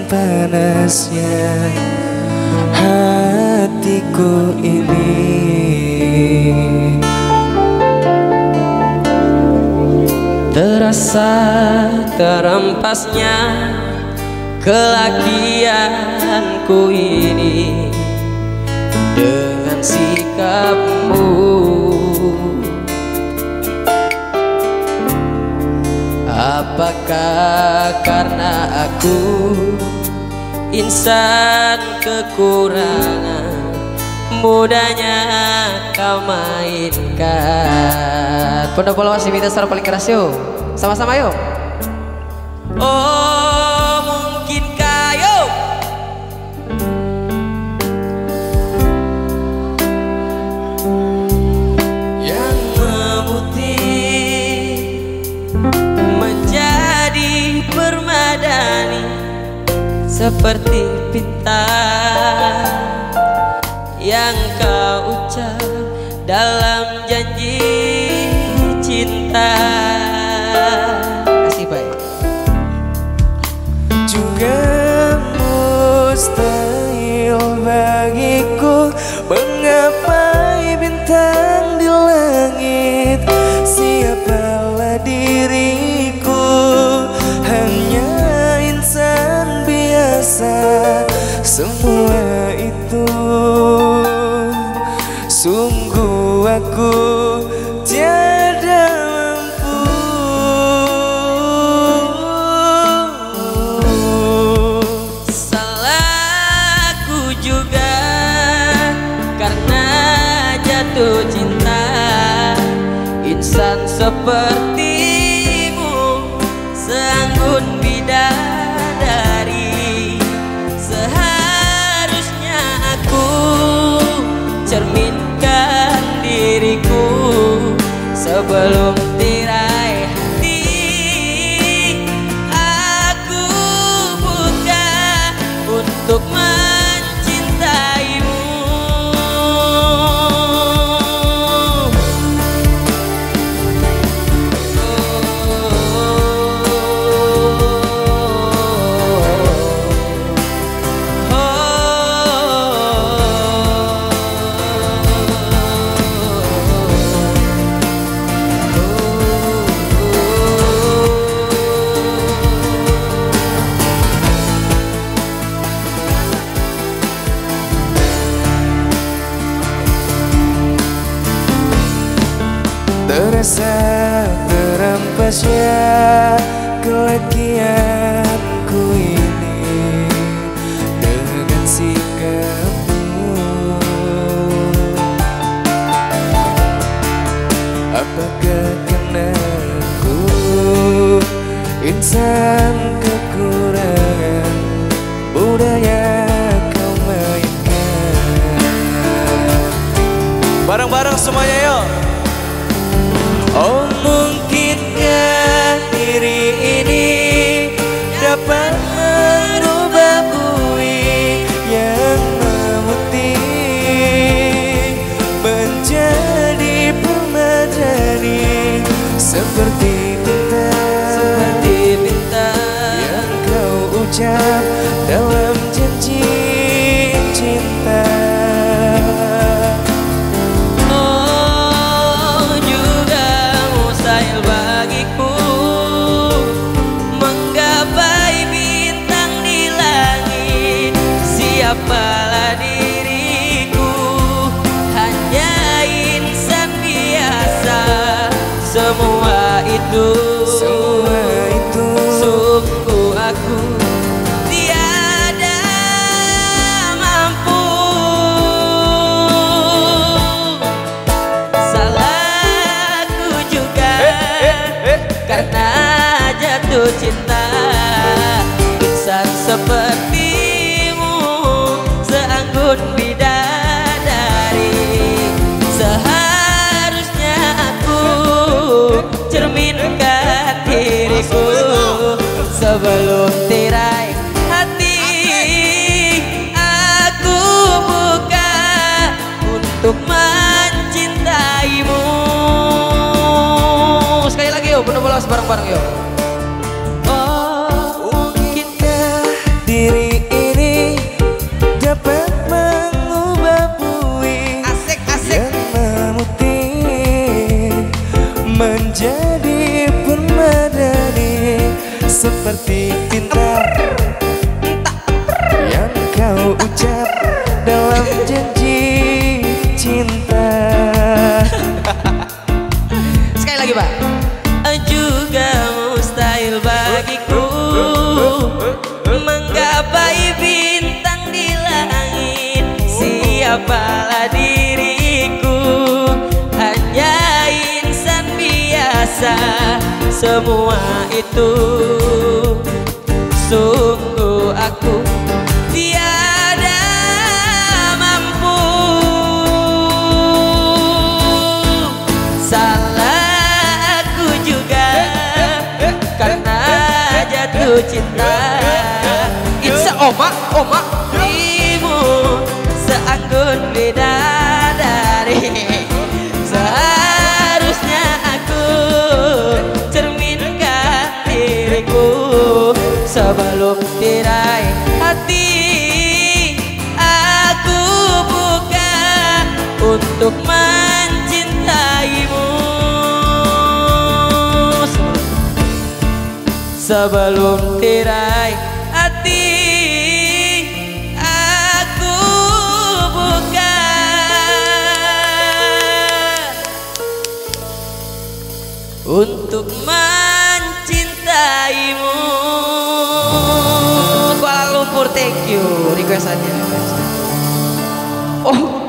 panasnya hatiku ini. Terasa terempasnya kelakianku ini dengan sikapmu. Apakah karena aku insan kekurangan, mudahnya kau mainkan. Pondok Polo Aktivitas secara paling keras yuk, sama-sama yuk. Oh mungkinkah yuk yang memutih menjadi permadani seperti bintang yang kau ucap dalam janji cinta. Kasih baik. Juga mustahil bagiku menggapai bintang di langit. Siapalah diriku, hanya insan biasa. Semua itu sungguh aku tiada mampu. Salahku juga karena jatuh cinta. Insan sepertimu seanggun bidadari. Seharusnya aku cerminkan diriku sebelum tirai hati aku buka untuk mencintaimu. Terasa terempasnya kelakianku ini dengan sikapmu. Apakah karena aku insan kekurangan, mudahnya kau mainkan. Bareng-bareng semuanya yuk. Oh mungkinkah diri ini dapat merubah bui yang memutih menjadi permadani seperti bintang yang kau ucap dalam janji cinta. Bagiku menggapai bintang di langit. Siapalah diriku, hanya insan biasa. Semua itu sungguh aku tiada mampu. Salahku juga karena jatuh cinta. Insan sepertimu seanggun bidadari. Seharusnya aku cerminkan diriku sebelum tirai hati aku buka untuk mencintaimu. Sekali lagi yuk, penuh bolos bareng-bareng yuk. Oh mungkinkah diri apalah diriku hanya insan biasa. Semua itu sungguh aku tiada mampu. Salah aku juga karena jatuh cinta. Itza oma dirimu seanggun bidadari. Seharusnya aku cerminkan diriku sebelum tirai hati aku buka untuk mencintaimu. Sebelum tirai hati aku buka untuk mencintaimu. Kuala Lumpur, thank you requestannya. Oh